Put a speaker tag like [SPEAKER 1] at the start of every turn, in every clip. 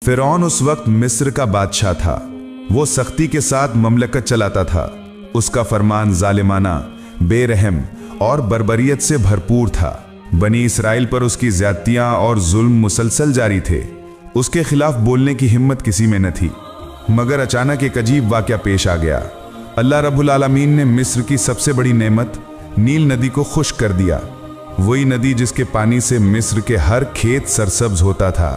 [SPEAKER 1] फिरौन उस वक्त मिस्र का बादशाह था। वो सख्ती के साथ ममलकत चलाता था। उसका फरमान जालिमाना, बेरहम और बर्बरियत से भरपूर था। बनी इसराइल पर उसकी ज्यादतियां और जुल्म मुसलसल जारी थे। उसके खिलाफ बोलने की हिम्मत किसी में न थी। मगर अचानक एक अजीब वाक़या पेश आ गया। अल्लाह रब्बुल आलमीन ने मिस्र की सबसे बड़ी नेमत नील नदी को खुश्क कर दिया। वही नदी जिसके पानी से मिस्र के हर खेत सरसब्ज होता था,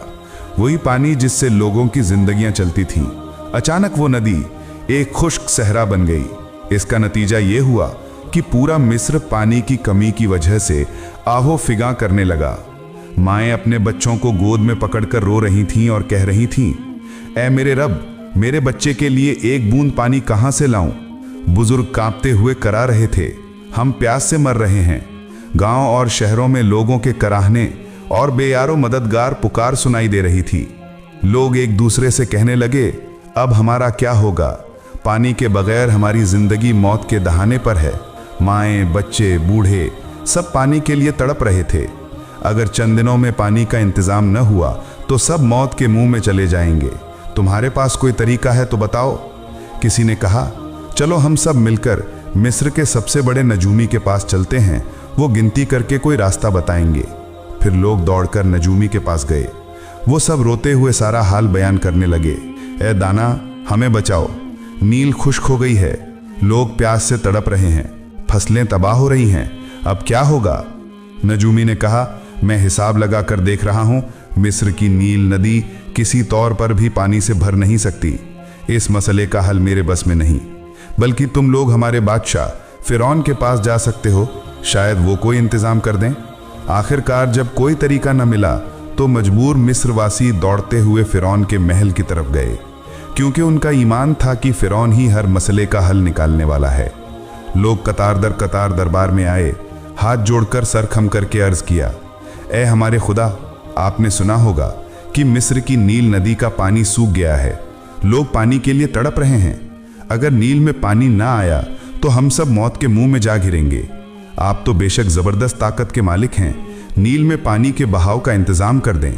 [SPEAKER 1] वही पानी जिससे लोगों की जिंदगियां चलती थीं। अचानक वो नदी एक खुश्क सहरा बन गई। इसका नतीजा ये हुआ कि पूरा मिस्र पानी की कमी की वजह से आहो फिगा करने लगा। माएँ अपने बच्चों को गोद में पकड़कर रो रही थीं और कह रही थीं, ऐ मेरे रब, मेरे बच्चे के लिए एक बूंद पानी कहाँ से लाऊं? बुजुर्ग कांपते हुए करा रहे थे, हम प्यास से मर रहे हैं। गांव और शहरों में लोगों के कराहने और बेयारो मददगार पुकार सुनाई दे रही थी। लोग एक दूसरे से कहने लगे, अब हमारा क्या होगा? पानी के बगैर हमारी जिंदगी मौत के दहाने पर है। माएँ, बच्चे, बूढ़े सब पानी के लिए तड़प रहे थे। अगर चंद दिनों में पानी का इंतजाम न हुआ तो सब मौत के मुंह में चले जाएंगे। तुम्हारे पास कोई तरीका है तो बताओ। किसी ने कहा, चलो हम सब मिलकर मिस्र के सबसे बड़े नजूमी के पास चलते हैं, वो गिनती करके कोई रास्ता बताएंगे। फिर लोग दौड़कर नजूमी के पास गए। वो सब रोते हुए सारा हाल बयान करने लगे। ए दाना, हमें बचाओ, नील खुश्क हो गई है, लोग प्यास से तड़प रहे हैं, फसलें तबाह हो रही हैं, अब क्या होगा? नजूमी ने कहा, मैं हिसाब लगा कर देख रहा हूं, मिस्र की नील नदी किसी तौर पर भी पानी से भर नहीं सकती। इस मसले का हल मेरे बस में नहीं, बल्कि तुम लोग हमारे बादशाह फिरौन के पास जा सकते हो, शायद वो कोई इंतजाम कर दें। आखिरकार जब कोई तरीका न मिला तो मजबूर मिस्रवासी दौड़ते हुए फिरौन के महल की तरफ गए, क्योंकि उनका ईमान था कि फिरौन ही हर मसले का हल निकालने वाला है। लोग कतार दर कतार दरबार में आए, हाथ जोड़कर सर खम करके अर्ज किया, ए हमारे खुदा, आपने सुना होगा कि मिस्र की नील नदी का पानी सूख गया है, लोग पानी के लिए तड़प रहे हैं। अगर नील में पानी ना आया तो हम सब मौत के मुंह में जा गिरेंगे। आप तो बेशक जबरदस्त ताकत के मालिक हैं, नील में पानी के बहाव का इंतजाम कर दें।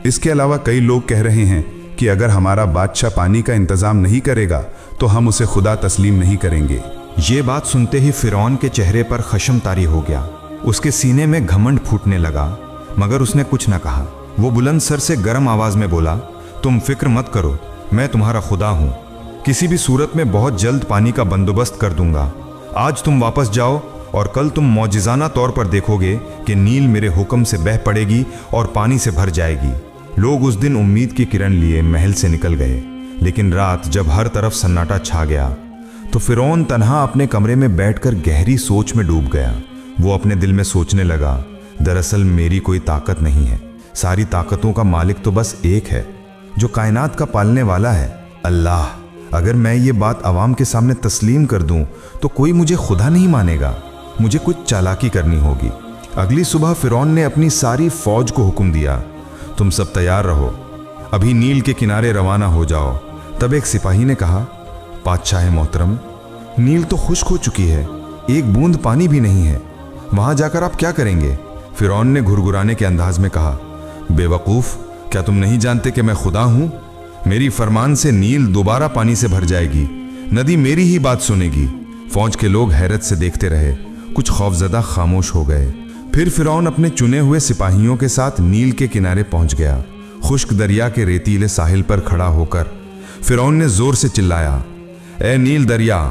[SPEAKER 1] इसके अलावा कई लोग कह रहे हैं कि अगर हमारा बादशाह पानी का इंतजाम नहीं करेगा तो हम उसे खुदा तस्लीम नहीं करेंगे।
[SPEAKER 2] ये बात सुनते ही फिरौन के चेहरे पर खशम तारी हो गया। उसके सीने में घमंड फूटने लगा, मगर उसने कुछ न कहा। वो बुलंद सर से गर्म आवाज में बोला, तुम फिक्र मत करो, मैं तुम्हारा खुदा हूं। किसी भी सूरत में बहुत जल्द पानी का बंदोबस्त कर दूंगा। आज तुम वापस जाओ और कल तुम मौजिज़ाना तौर पर देखोगे कि नील मेरे हुक्म से बह पड़ेगी और पानी से भर जाएगी। लोग उस दिन उम्मीद की किरण लिए महल से निकल गए, लेकिन रात जब हर तरफ सन्नाटा छा गया तो फिरौन तन्हा अपने कमरे में बैठकर गहरी सोच में डूब गया। वो अपने दिल में सोचने लगा, दरअसल मेरी कोई ताकत नहीं है, सारी ताकतों का मालिक तो बस एक है, जो कायनात का पालने वाला है, अल्लाह। अगर मैं ये बात आवाम के सामने तस्लीम कर दूं तो कोई मुझे खुदा नहीं मानेगा, मुझे कुछ चालाकी करनी होगी। अगली सुबह फिरौन ने अपनी सारी फौज को हुक्म दिया, तुम सब तैयार रहो, अभी नील के किनारे रवाना हो जाओ। तब एक सिपाही ने कहा, बादशाह मोहतरम, नील तो खुश्क हो चुकी है, एक बूंद पानी भी नहीं है, वहां जाकर आप क्या करेंगे? फिरौन ने घुरघुराने के अंदाज में कहा, बेवकूफ, क्या तुम नहीं जानते कि मैं खुदा हूं? मेरी फरमान से नील दोबारा पानी से भर जाएगी, नदी मेरी ही बात सुनेगी। फौज के लोग हैरत से देखते रहे, कुछ खौफजदा खामोश हो गए। फिर फिरौन अपने चुने हुए सिपाहियों के साथ नील के किनारे पहुंच गया। खुश्क दरिया के रेतीले साहिल पर खड़ा होकर फिरौन ने जोर से चिल्लाया, ए नील दरिया,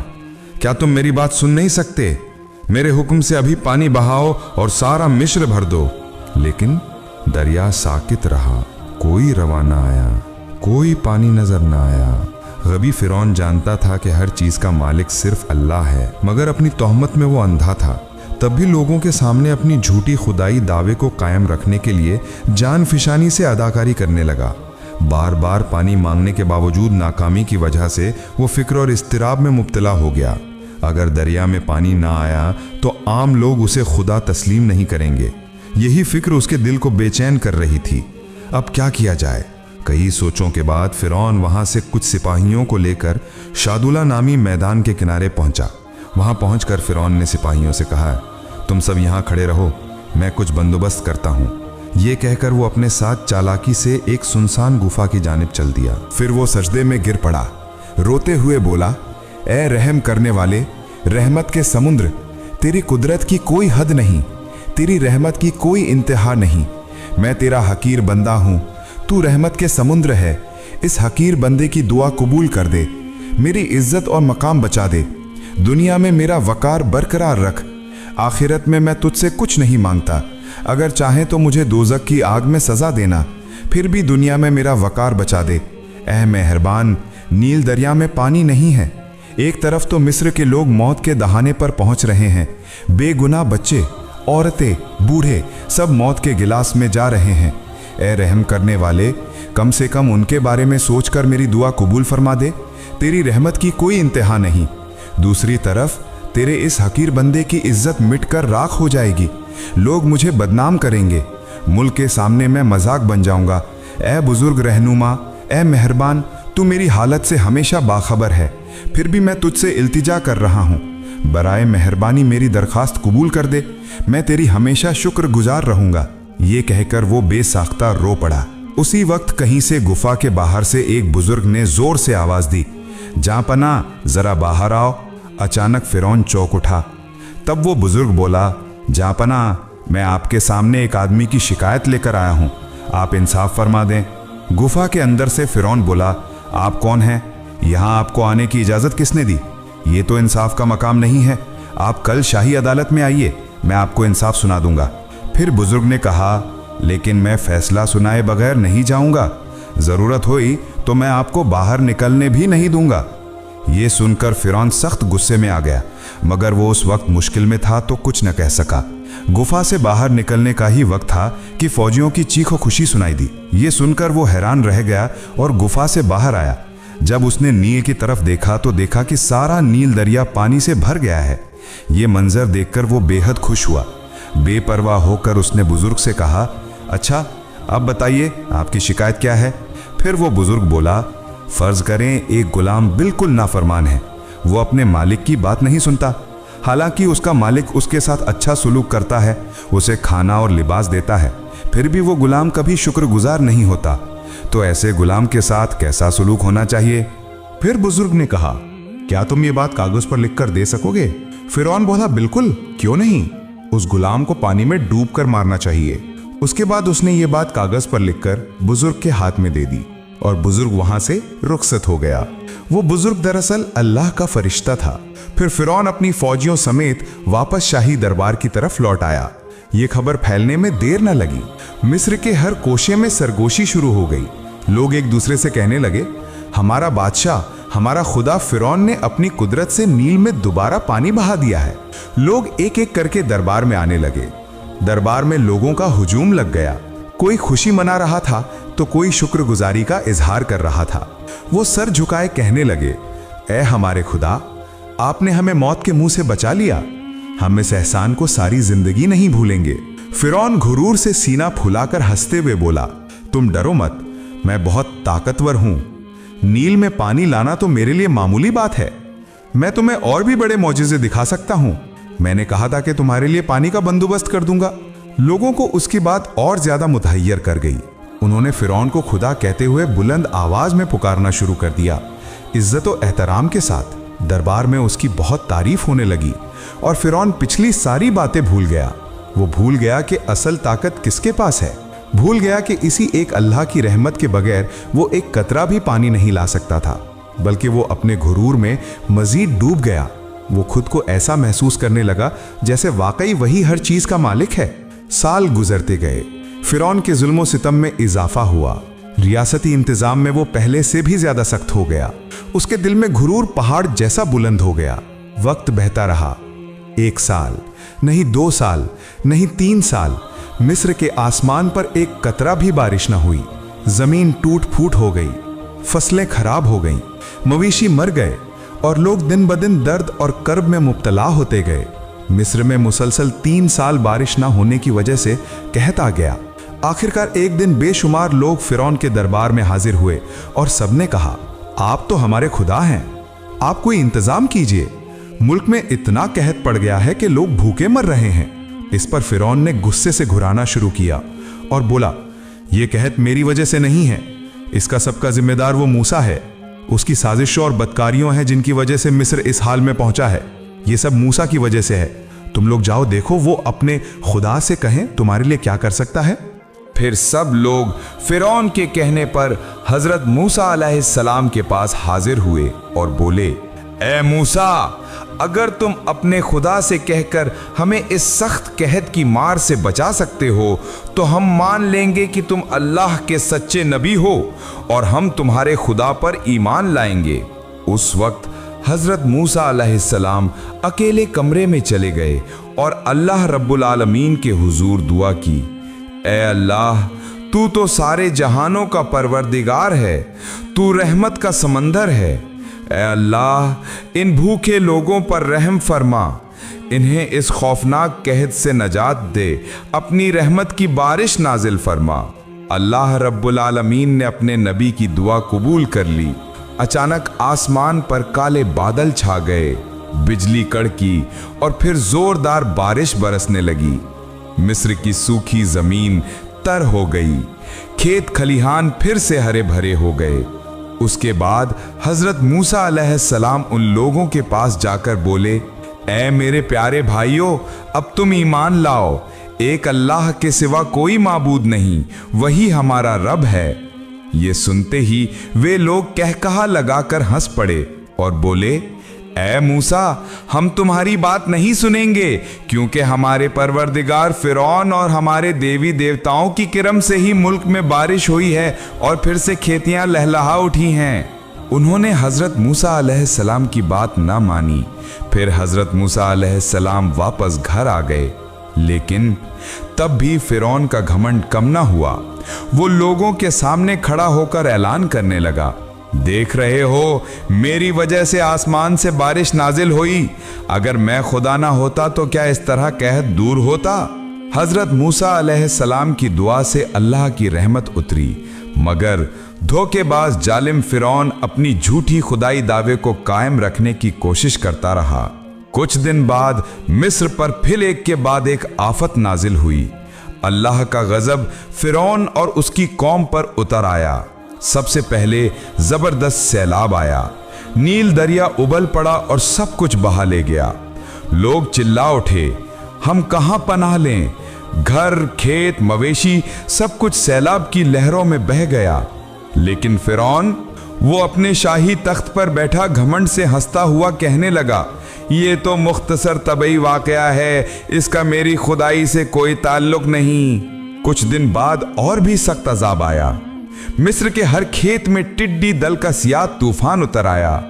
[SPEAKER 2] क्या तुम मेरी बात सुन नहीं सकते? मेरे हुक्म से अभी पानी बहाओ और सारा मिस्र भर दो। लेकिन दरिया साकित रहा, कोई रवाना आया, कोई पानी नजर न आया। गबी फिरौन जानता था कि हर चीज का मालिक सिर्फ अल्लाह है, मगर अपनी तोहमत में वो अंधा था। तब भी लोगों के सामने अपनी झूठी खुदाई दावे को कायम रखने के लिए जान फिशानी से अदाकारी करने लगा। बार बार पानी मांगने के बावजूद नाकामी की वजह से वो फिक्र और इस्तिराब में मुब्तला हो गया। अगर दरिया में पानी ना आया तो आम लोग उसे खुदा तस्लीम नहीं करेंगे। यही फिक्र उसके दिल को बेचैन कर रही थी। अब क्या किया जाए? कई सोचों के बाद फिरौन वहां से कुछ सिपाहियों को लेकर शादुला नामी मैदान के किनारे पहुंचा। वहां पहुंचकर फिरौन ने सिपाहियों से कहा, तुम सब यहां खड़े रहो, मैं कुछ बंदोबस्त करता हूं।
[SPEAKER 1] ये कहकर वो अपने साथ चालाकी से एक सुनसान गुफा की जानिब चल दिया। फिर वो सजदे में गिर पड़ा, रोते हुए बोला, ए रहम करने वाले, रहमत के समुद्र, तेरी कुदरत की कोई हद नहीं, तेरी रहमत की कोई इंतहा नहीं। मैं तेरा हकीर बंदा हूँ, तू रहमत के समुद्र है। इस हकीर बंदे की दुआ कबूल कर दे, मेरी इज्जत और मकाम बचा दे। दुनिया में मेरा वकार बरकरार रख, आखिरत में मैं तुझसे कुछ नहीं मांगता। अगर चाहे तो मुझे दोज़ख की आग में सज़ा देना, फिर भी दुनिया में मेरा वकार बचा दे। ऐ मेहरबान, नील दरिया में पानी नहीं है। एक तरफ तो मिस्र के लोग मौत के दहाने पर पहुंच रहे हैं, बेगुनाह बच्चे, औरतें, बूढ़े सब मौत के गिलास में जा रहे हैं। ऐ रहम करने वाले, कम से कम उनके बारे में सोचकर मेरी दुआ कबूल फरमा दे। तेरी रहमत की कोई इंतहा नहीं। दूसरी तरफ तेरे इस हकीर बंदे की इज्जत मिटकर राख हो जाएगी। लोग मुझे बदनाम करेंगे, मुल्क के सामने मैं मजाक बन जाऊंगा। ऐ बुजुर्ग रहनुमा, ऐ मेहरबान, तू मेरी हालत से हमेशा बाखबर है, फिर भी मैं तुझसे इल्तिजा कर रहा हूँ। बराए मेहरबानी मेरी दरखास्त कबूल कर दे, मैं तेरी हमेशा शुक्रगुजार रहूंगा। ये कहकर वो बेसाख्ता रो पड़ा। उसी वक्त कहीं से गुफा के बाहर से एक बुजुर्ग ने जोर से आवाज दी, जापना, जरा बाहर आओ। अचानक फिरौन चौंक उठा। तब वो बुजुर्ग बोला, जापना, मैं आपके सामने एक आदमी की शिकायत लेकर आया हूँ, आप इंसाफ फरमा दें। गुफा के अंदर से फिरौन बोला, आप कौन हैं? यहाँ आपको आने की इजाज़त किसने दी? ये तो इंसाफ का मकाम नहीं है। आप कल शाही अदालत में आइए, मैं आपको इंसाफ सुना दूंगा। फिर बुजुर्ग ने कहा, लेकिन मैं फैसला सुनाए बगैर नहीं जाऊंगा। ज़रूरत हुई तो मैं आपको बाहर निकलने भी नहीं दूंगा। ये सुनकर फिरौन सख्त गुस्से में आ गया, मगर वो उस वक्त मुश्किल में था तो कुछ न कह सका। गुफा से बाहर निकलने का ही वक्त था कि फौजियों की चीखो खुशी सुनाई दी। ये सुनकर वो हैरान रह गया और गुफा से बाहर आया। जब उसने नील की तरफ देखा तो देखा कि सारा नील दरिया पानी से भर गया है। ये मंजर देखकर वो बेहद खुश हुआ। बेपरवाह होकर उसने बुजुर्ग से कहा, अच्छा अब बताइए आपकी शिकायत क्या है? फिर वो बुजुर्ग बोला, फर्ज करें एक गुलाम बिल्कुल नाफरमान है, वो अपने मालिक की बात नहीं सुनता, हालांकि उसका मालिक उसके साथ अच्छा सुलूक करता है, उसे खाना और लिबास देता है, फिर भी वो गुलाम कभी शुक्रगुजार नहीं होता। तो ऐसे गुलाम के साथ कैसा सुलूक होना चाहिए?
[SPEAKER 3] फिर बुजुर्ग ने कहा, क्या तुम ये बात कागज पर लिखकर दे सकोगे? फिरौन बोला, बिल्कुल, क्यों नहीं। उस गुलाम को पानी में डूब कर मारना चाहिए। उसके बाद उसने ये बात कागज पर लिखकर बुजुर्ग के हाथ में दे दी और बुजुर्ग वहां से रुखसत हो गया। वो बुजुर्ग दरअसल अल्लाह का फरिश्ता था। फिर फिरौन अपनी फौजियों समेत वापस शाही दरबार की तरफ लौट आया। ये खबर फैलने में देर न लगी। मिस्र के हर कोशे में सरगोशी शुरू हो गई। लोग एक दूसरे से कहने लगे, हमारा बादशाह, हमारा खुदा फिरौन ने अपनी कुदरत से नील में दोबारा पानी बहा दिया है। लोग एक एक करके दरबार में आने लगे। दरबार में लोगों का हुजूम लग गया। कोई खुशी मना रहा था तो कोई शुक्रगुजारी का इजहार कर रहा था। वो सर झुकाए कहने लगे, ऐ हमारे खुदा, आपने हमें मौत के मुंह से बचा लिया। हम इस एहसान को सारी जिंदगी नहीं भूलेंगे। फिरौन घुरूर से सीना फुलाकर हंसते हुए बोला, तुम डरो मत, मैं बहुत ताकतवर हूं। नील में पानी लाना तो मेरे लिए मामूली बात है। मैं तुम्हें और भी बड़े मौजिज़े दिखा सकता हूं। मैंने कहा था कि तुम्हारे लिए पानी का बंदोबस्त कर दूंगा। लोगों को उसकी बात और ज्यादा मुतहय्यर कर गई। उन्होंने फिरौन को खुदा कहते हुए बुलंद आवाज में पुकारना शुरू कर दिया। इज्जत और एहतराम के साथ दरबार में उसकी बहुत तारीफ होने लगी और फिरौन पिछली सारी बातें भूल गया। वो भूल गया कि असल ताकत किसके पास है। भूल गया कि इसी एक अल्लाह की रहमत के बगैर वो एक कतरा भी पानी नहीं ला सकता था, बल्कि वो अपने घुरूर में मजीद डूब गया। वो खुद को ऐसा महसूस करने लगा जैसे वाकई वही हर चीज का मालिक है। साल गुजरते गए। फिरौन के जुल्म सितम में इजाफा हुआ। रियासती इंतजाम में वो पहले से भी ज्यादा सख्त हो गया। उसके दिल में घुरूर पहाड़ जैसा बुलंद हो गया। वक्त बहता रहा। 1 साल, नहीं 2 साल, नहीं 3 साल, मिस्र के आसमान पर एक कतरा भी बारिश न हुई। जमीन टूट फूट हो गई, फसलें खराब हो गईं, मवेशी मर गए और लोग दिन ब दिन दर्द और कर्ब में मुब्तला होते गए। मिस्र में मुसलसल 3 साल बारिश ना होने की वजह से कहत आ गया। आखिरकार एक दिन बेशुमार लोग फिरौन के दरबार में हाजिर हुए और सबने कहा, आप तो हमारे खुदा हैं, आप कोई इंतजाम कीजिए। मुल्क में इतना कहत पड़ गया है कि लोग भूखे मर रहे हैं। इस पर फिरौन ने गुस्से से घुराना शुरू किया और बोला, यह कहत मेरी वजह से नहीं है, इसका सबका जिम्मेदार वो मूसा है। उसकी साजिशों और बदकारियों हैं जिनकी वजह से मिस्र इस हाल में पहुंचा है। ये सब मूसा की वजह से है। तुम लोग जाओ, देखो वो अपने खुदा से कहें तुम्हारे लिए क्या कर सकता है।
[SPEAKER 1] फिर सब लोग फिरौन के कहने पर हजरत मूसा अलैहिस्सलाम के पास हाजिर हुए और बोले, ए मूसा, अगर तुम अपने खुदा से कहकर हमें इस सख्त कहत की मार से बचा सकते हो तो हम मान लेंगे कि तुम अल्लाह के सच्चे नबी हो और हम तुम्हारे खुदा पर ईमान लाएंगे। उस वक्त हजरत मूसा अलैहिस्सलाम अकेले कमरे में चले गए और अल्लाह रब्बुल आलमीन के हुजूर दुआ की, ए अल्लाह, तू तो सारे जहानों का परवरदिगार है, तू रहमत का समंदर है। ए अल्लाह, इन भूखे लोगों पर रहम फरमा, इन्हें इस खौफनाक कहत से नजात दे, अपनी रहमत की बारिश नाजिल फरमा। अल्लाह रब्बुल आलमीन ने अपने नबी की दुआ कबूल कर ली। अचानक आसमान पर काले बादल छा गए, बिजली कड़की और फिर जोरदार बारिश बरसने लगी। मिस्र की सूखी जमीन तर हो गई, खेत खलिहान फिर से हरे भरे हो गए। उसके बाद हजरत मूसा अलैहिस्सलाम उन लोगों के पास जाकर बोले, ऐ मेरे प्यारे भाइयों, अब तुम ईमान लाओ, एक अल्लाह के सिवा कोई माबूद नहीं, वही हमारा रब है। ये सुनते ही वे लोग कहकहा लगाकर हंस पड़े और बोले, ऐ मूसा, हम तुम्हारी बात नहीं सुनेंगे, क्योंकि हमारे परवरदिगार फिरौन और हमारे देवी देवताओं की किरम से ही मुल्क में बारिश हुई है और फिर से खेतियां लहलहा उठी हैं। उन्होंने हजरत मूसा अलैहिस्सलाम की बात ना मानी। फिर हजरत मूसा अलैहिस्सलाम वापस घर आ गए, लेकिन तब भी फिरौन का घमंड कम ना हुआ। वो लोगों के सामने खड़ा होकर ऐलान करने लगा, देख रहे हो, मेरी वजह से आसमान से बारिश नाजिल हुई। अगर मैं खुदा ना होता तो क्या इस तरह कहत दूर होता। हजरत मूसा अलैहिस्सलाम की दुआ से अल्लाह की रहमत उतरी, मगर धोखेबाज जालिम फिरौन अपनी झूठी खुदाई दावे को कायम रखने की कोशिश करता रहा। कुछ दिन बाद मिस्र पर फिर एक के बाद एक आफत नाजिल हुई। अल्लाह का गजब फिरौन और उसकी कौम पर उतर आया। सबसे पहले जबरदस्त सैलाब आया, नील दरिया उबल पड़ा और सब कुछ बहा ले गया। लोग चिल्ला उठे, हम कहां पनाह लें। घर, खेत, मवेशी सब कुछ सैलाब की लहरों में बह गया। लेकिन फिरौन, वो अपने शाही तख्त पर बैठा घमंड से हंसता हुआ कहने लगा, ये तो मुख्तसर तबई वाकया है, इसका मेरी खुदाई से कोई ताल्लुक नहीं। कुछ दिन बाद और भी सख्त अजाब आया। मिस्र के हर खेत में टिड्डी दल का सियाह तूफान उतर आया।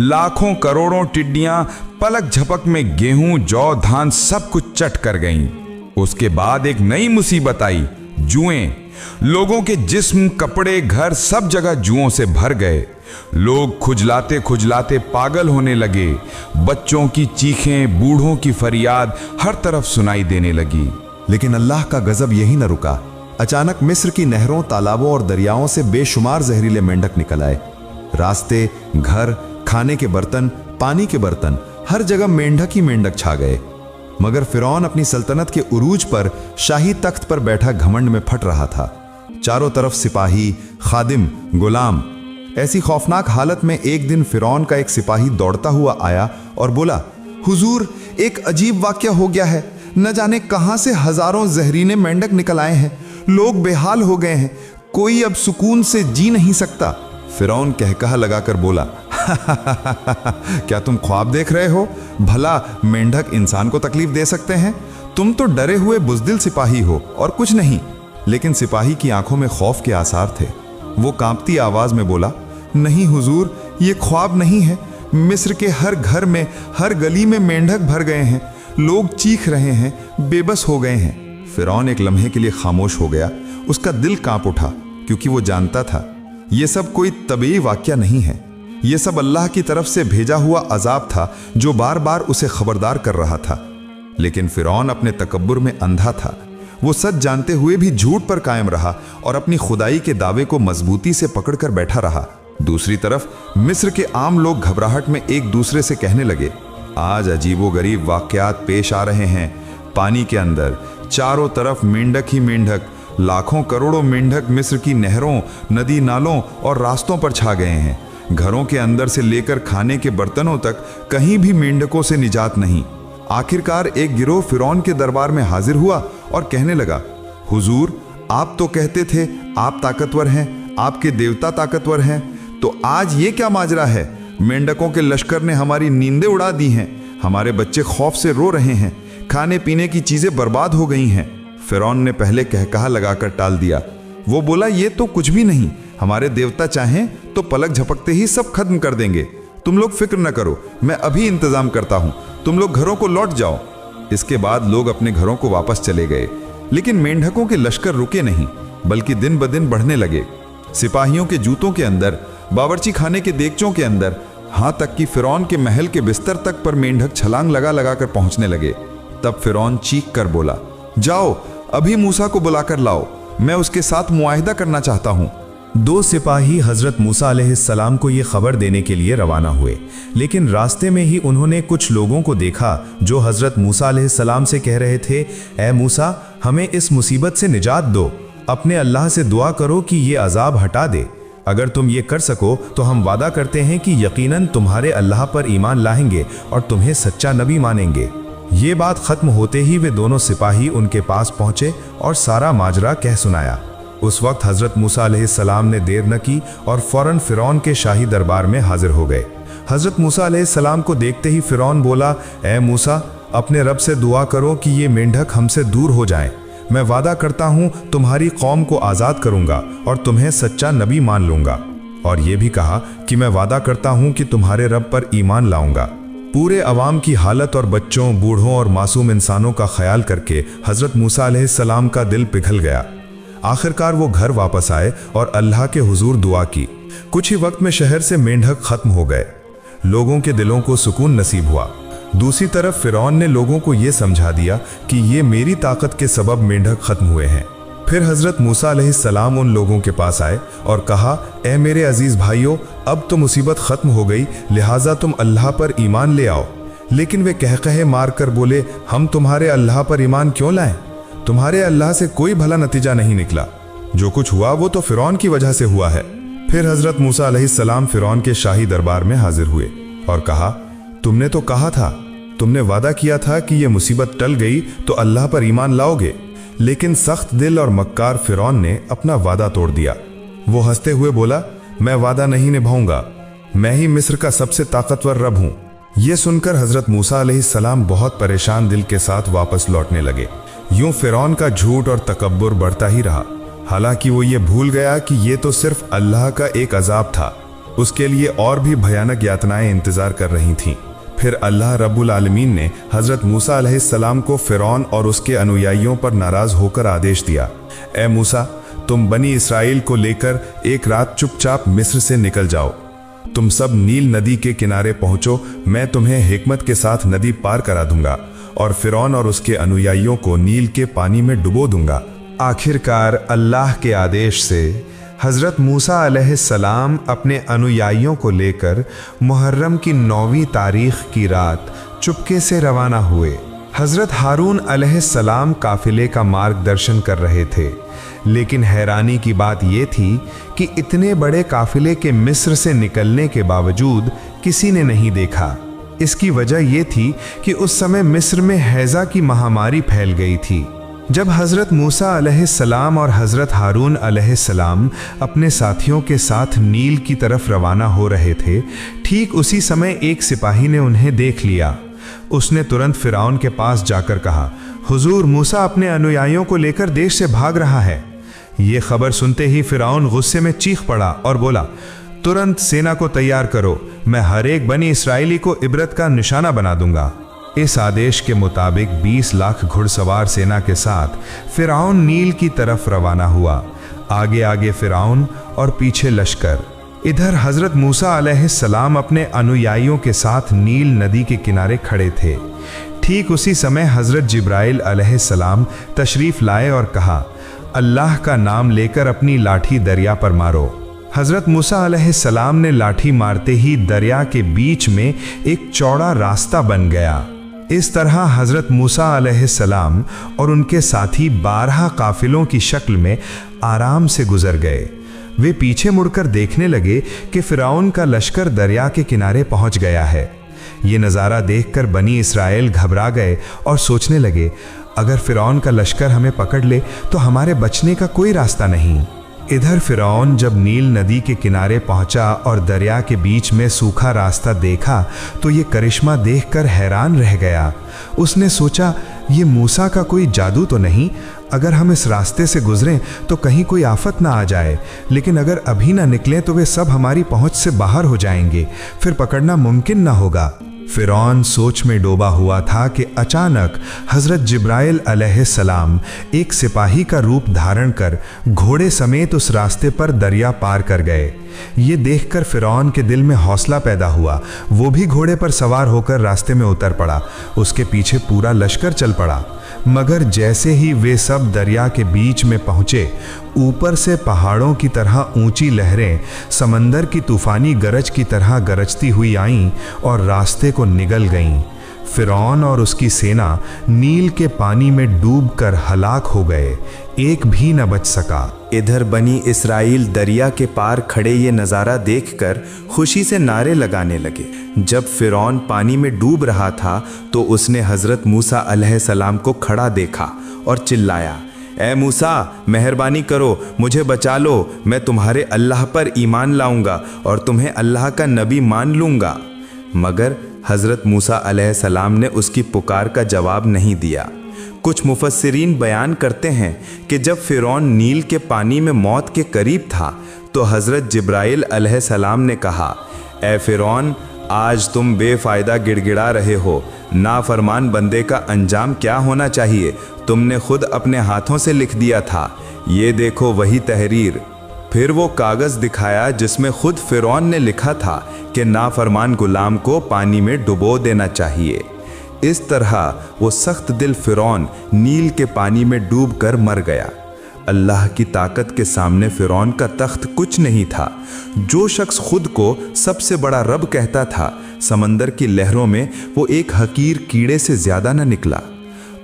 [SPEAKER 1] लाखों करोड़ों टिड्डियां पलक झपक में गेहूं, जौ, धान सब कुछ चट कर गईं। उसके बाद एक नई मुसीबत आई, जुएं। लोगों के जिस्म, कपड़े, घर सब जगह जुओं से भर गए। लोग खुजलाते खुजलाते पागल होने लगे। बच्चों की चीखें, बूढ़ों की फरियाद हर तरफ सुनाई देने लगी।
[SPEAKER 4] लेकिन अल्लाह का गजब यही न रुका। अचानक मिस्र की नहरों, तालाबों और दरियाओं से बेशुमार जहरीले मेंढक निकल आए। रास्ते, घर, खाने के बर्तन, पानी के बर्तन, हर जगह मेंढक ही मेंढक छा गए। मगर फिरौन अपनी सल्तनत के उरूज पर शाही तख्त पर बैठा घमंड में फट रहा था। चारों तरफ सिपाही, खादिम, गुलाम। ऐसी खौफनाक हालत में एक दिन फिरौन का एक सिपाही दौड़ता हुआ आया और बोला, हुजूर, एक अजीब वाकया हो गया है। न जाने कहां से हजारों जहरीले मेंढक निकल आए हैं। लोग बेहाल हो गए हैं, कोई अब सुकून से जी नहीं सकता। फिरौन कहकहा लगाकर बोला, क्या तुम ख्वाब देख रहे हो? भला मेंढक इंसान को तकलीफ दे सकते हैं? तुम तो डरे हुए बुजदिल सिपाही हो और कुछ नहीं। लेकिन सिपाही की आंखों में खौफ के आसार थे। वो कांपती आवाज में बोला, नहीं हुजूर, ये ख्वाब नहीं है। मिस्र के हर घर में, हर गली में मेंढक भर गए हैं। लोग चीख रहे हैं, बेबस हो गए हैं। फिरौन एक लम्हे के लिए खामोश हो गया। उसका दिल कांप उठा, क्योंकि वो जानता था यह सब कोई तबीई वाकया नहीं है। यह सब अल्लाह की तरफ से भेजा हुआ अजाब था जो बार बार उसे खबरदार कर रहा था। लेकिन फिरौन अपने तकब्बुर में अंधा था। वो सच जानते हुए भी झूठ पर कायम रहा और अपनी खुदाई के दावे को मजबूती से पकड़कर बैठा रहा। दूसरी तरफ मिस्र के आम लोग घबराहट में एक दूसरे से कहने लगे, आज अजीबोगरीब वाकयात पेश आ रहे हैं। पानी के अंदर चारों तरफ मेंढक ही मेंढक,
[SPEAKER 1] लाखों करोड़ों मेंढक मिस्र की नहरों, नदी नालों और रास्तों पर छा गए हैं। घरों के अंदर से लेकर खाने के बर्तनों तक कहीं भी मेंढकों से निजात नहीं। आखिरकार एक गिरोह फिरौन के दरबार में हाजिर हुआ और कहने लगा, हुजूर, आप तो कहते थे आप ताकतवर हैं, आपके देवता ताकतवर हैं, तो आज ये क्या माजरा है? मेंढकों के लश्कर ने हमारी नींदें उड़ा दी हैं, हमारे बच्चे खौफ से रो रहे हैं, खाने पीने की चीजें बर्बाद हो गई हैं। फिरौन ने पहले कहकहा लगाकर टाल दिया। वो बोला, ये तो कुछ भी नहीं, हमारे देवता चाहें तो पलक झपकते ही सब खत्म कर देंगे। तुम लोग फिक्र न करो, मैं अभी इंतजाम करता हूं, तुम लोग घरों को लौट जाओ। इसके बाद लोग अपने घरों को वापस चले गए, लेकिन मेंढकों के लश्कर रुके नहीं, बल्कि दिन ब दिन बढ़ने लगे। सिपाहियों के जूतों के अंदर, बावर्ची खाने के देगचों के अंदर, हां तक कि फिरौन के महल के बिस्तर तक पर मेंढक छलांग लगा लगा कर पहुंचने लगे। तब फिरौन चीख कर बोला, जाओ अभी मूसा को बुलाकर लाओ, मैं उसके साथ मुआहिदा करना चाहता हूं।
[SPEAKER 5] 2 सिपाही हजरत मूसा अलैहिस्सलाम को ये खबर देने के लिए रवाना हुए, लेकिन रास्ते में ही उन्होंने कुछ लोगों को देखा जो हजरत मूसा अलैहिस्सलाम से कह रहे थे, ए मूसा, हमें इस मुसीबत से निजात दो, अपने अल्लाह से दुआ करो कि ये अजाब हटा दे। अगर तुम ये कर सको तो हम वादा करते हैं कि यकीनन तुम्हारे अल्लाह पर ईमान लाएंगे और तुम्हें सच्चा नबी मानेंगे। ये बात खत्म होते ही वे दोनों सिपाही उनके पास पहुंचे और सारा माजरा कह सुनाया। उस वक्त हजरत मूसा अलैहिस्सलाम ने देर न की और फौरन फिरौन के शाही दरबार में हाजिर हो गए। हजरत मूसा अलैहिस्सलाम को देखते ही फिरौन बोला, ए मूसा, अपने रब से दुआ करो कि ये मेंढक हमसे दूर हो जाएं। मैं वादा करता हूं तुम्हारी कौम को आज़ाद करूंगा और तुम्हें सच्चा नबी मान लूंगा। और ये भी कहा कि मैं वादा करता हूं कि तुम्हारे रब पर ईमान लाऊंगा। पूरे अवाम की हालत और बच्चों, बूढ़ों और मासूम इंसानों का ख्याल करके हजरत मूसा अलैहिस्सलाम का दिल पिघल गया। आखिरकार वो घर वापस आए और अल्लाह के हुजूर दुआ की। कुछ ही वक्त में शहर से मेंढक खत्म हो गए। लोगों के दिलों को सुकून नसीब हुआ। दूसरी तरफ फिरौन ने लोगों को यह समझा दिया कि ये मेरी ताकत के सबब मेंढक खत्म हुए हैं। फिर हजरत मूसा अलैहिस्सलाम उन लोगों के पास आए और कहा, ए मेरे अजीज भाइयों, अब तो मुसीबत खत्म हो गई, लिहाजा तुम अल्लाह पर ईमान ले आओ। लेकिन वे कहकहे मार कर बोले, हम तुम्हारे अल्लाह पर ईमान क्यों लाएं? तुम्हारे अल्लाह से कोई भला नतीजा नहीं निकला। जो कुछ हुआ वो तो फिरौन की वजह से हुआ है। फिर हजरत मूसा अलैहिस्सलाम फिरौन के शाही दरबार में हाजिर हुए और कहा, तुमने तो कहा था, तुमने वादा किया था कि यह मुसीबत टल गई तो अल्लाह पर ईमान लाओगे, लेकिन सख्त दिल और मक्कार फिरौन ने अपना वादा तोड़ दिया। वो हंसते हुए बोला, मैं वादा नहीं निभाऊंगा, मैं ही मिस्र का सबसे ताकतवर रब हूं। यह सुनकर हजरत मूसा अलैहिस्सलाम बहुत परेशान दिल के साथ वापस लौटने लगे। यूं फिरौन का झूठ और तकब्बुर बढ़ता ही रहा। हालांकि वो ये भूल गया कि ये तो सिर्फ अल्लाह का एक अजाब था, उसके लिए और भी भयानक यातनाएं इंतजार कर रही थीं। फिर अल्लाह रब्बुल आलमीन ने हजरत मूसा अलैहिस्सलाम को फिरौन और उसके अनुयायियों पर नाराज होकर आदेश दिया, ए मूसा, तुम बनी इसराइल को लेकर एक रात चुपचाप मिस्र से निकल जाओ। तुम सब नील नदी के किनारे पहुंचो, मैं तुम्हें हिकमत के साथ नदी पार करा दूंगा और फिरौन और उसके अनुयायियों को नील के पानी में डुबो दूंगा।
[SPEAKER 2] आखिरकार अल्लाह के आदेश से हज़रत मूसा अलैहिस्सलाम अपने अनुयायियों को लेकर मुहर्रम की 9वीं तारीख की रात चुपके से रवाना हुए। हज़रत हारून अलैहिस्सलाम काफिले का मार्गदर्शन कर रहे थे, लेकिन हैरानी की बात यह थी कि इतने बड़े काफिले के मिस्र से निकलने के बावजूद किसी ने नहीं देखा। इसकी वजह यह थी कि उस समय मिस्र में हैज़ा की महामारी फैल गई थी। जब हज़रत मूसा अलैहिस्सलाम और हज़रत हारून अलैहिस्सलाम अपने साथियों के साथ नील की तरफ रवाना हो रहे थे, ठीक उसी समय एक सिपाही ने उन्हें देख लिया। उसने तुरंत फिरौन के पास जाकर कहा, हुजूर, मूसा अपने अनुयायियों को लेकर देश से भाग रहा है। ये खबर सुनते ही फिरौन गुस्से में चीख पड़ा और बोला, तुरंत सेना को तैयार करो, मैं हर एक बनी इसराइली को इबरत का निशाना बना दूंगा। इस आदेश के मुताबिक 20 लाख घुड़सवार सेना के साथ फिरौन नील की तरफ रवाना हुआ। आगे आगे फिरौन और पीछे लश्कर। इधर हज़रत मूसा अलैहिस्सलाम अपने अनुयायियों के साथ नील नदी के किनारे खड़े थे। ठीक उसी समय हज़रत जिब्राइल अलैहिस्सलाम तशरीफ़ लाए और कहा, अल्लाह का नाम लेकर अपनी लाठी दरिया पर मारो। हज़रत मूसा अलैहिस्सलाम ने लाठी मारते ही दरिया के बीच में एक चौड़ा रास्ता बन गया।
[SPEAKER 5] इस तरह हजरत मूसा अलैहिस्सलाम और उनके साथी 12 काफिलों की शक्ल में आराम से गुजर गए। वे पीछे मुड़कर देखने लगे कि फिरौन का लश्कर दरिया के किनारे पहुंच गया है। ये नज़ारा देखकर बनी इसराइल घबरा गए और सोचने लगे, अगर फिरौन का लश्कर हमें पकड़ ले तो हमारे बचने का कोई रास्ता नहीं। इधर फिरौन जब नील नदी के किनारे पहुंचा और दरिया के बीच में सूखा रास्ता देखा तो ये करिश्मा देखकर हैरान रह गया। उसने सोचा, ये मूसा का कोई जादू तो नहीं, अगर हम इस रास्ते से गुजरें तो कहीं कोई आफत ना आ जाए, लेकिन अगर अभी ना निकलें तो वे सब हमारी पहुंच से बाहर हो जाएंगे, फिर पकड़ना मुमकिन ना होगा। फिरौन सोच में डूबा हुआ था कि अचानक हजरत जिब्राइल अलैहिस्सलाम एक सिपाही का रूप धारण कर घोड़े समेत उस रास्ते पर दरिया पार कर गए। ये देखकर फिरौन के दिल में हौसला पैदा हुआ। वो भी घोड़े पर सवार होकर रास्ते में उतर पड़ा। उसके पीछे पूरा लश्कर चल पड़ा। मगर जैसे ही वे सब दरिया के बीच में पहुंचे, ऊपर से पहाड़ों की तरह ऊंची लहरें समंदर की तूफानी गरज की तरह गरजती हुई आईं और रास्ते को निगल गईं। फिरौन और उसकी सेना नील के पानी में डूबकर हलाक हो गए, एक भी न बच सका।
[SPEAKER 6] इधर बनी इसराइल दरिया के पार खड़े ये नज़ारा देखकर खुशी से नारे लगाने लगे। जब फिरौन पानी में डूब रहा था तो उसने हज़रत मूसा अलैहिस्सलाम को खड़ा देखा और चिल्लाया, ए मूसा, मेहरबानी करो, मुझे बचा लो, मैं तुम्हारे अल्लाह पर ईमान लाऊंगा और तुम्हें अल्लाह का नबी मान लूँगा। मगर हज़रत मूसा अलैहिस्सलाम ने उसकी पुकार का जवाब नहीं दिया। कुछ मुफस्सिरीन बयान करते हैं कि जब फिरौन नील के पानी में मौत के करीब था तो हज़रत जिब्राइल अलैहिस्सलाम ने कहा, ए फिरौन, आज तुम बेफ़ायदा गिड़गिड़ा रहे हो। नाफरमान बंदे का अंजाम क्या होना चाहिए तुमने खुद अपने हाथों से लिख दिया था। ये देखो वही तहरीर। फिर वो कागज़ दिखाया जिसमें खुद फिरौन ने लिखा था कि नाफरमान गुलाम को पानी में डुबो देना चाहिए। इस तरह वो सख्त दिल फिरौन नील के पानी में डूबकर मर गया। अल्लाह की ताकत के सामने फिरौन का तख्त कुछ नहीं था। जो शख्स खुद को सबसे बड़ा रब कहता था, समंदर की लहरों में वो एक हकीर कीड़े से ज्यादा न निकला।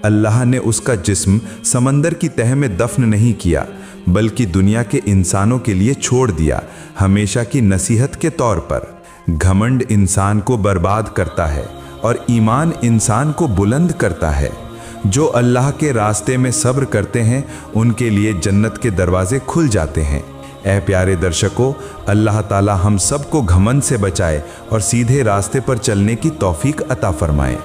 [SPEAKER 6] अल्लाह ने उसका जिस्म समंदर की तह में दफन नहीं किया, बल्कि दुनिया के इंसानों के लिए छोड़ दिया, हमेशा की नसीहत के तौर पर। घमंड इंसान को बर्बाद करता है और ईमान इंसान को बुलंद करता है। जो अल्लाह के रास्ते में सब्र करते हैं उनके लिए जन्नत के दरवाजे खुल जाते हैं। ऐ प्यारे दर्शकों, अल्लाह ताला हम सबको घमंड से बचाए और सीधे रास्ते पर चलने की तौफीक अता फरमाए।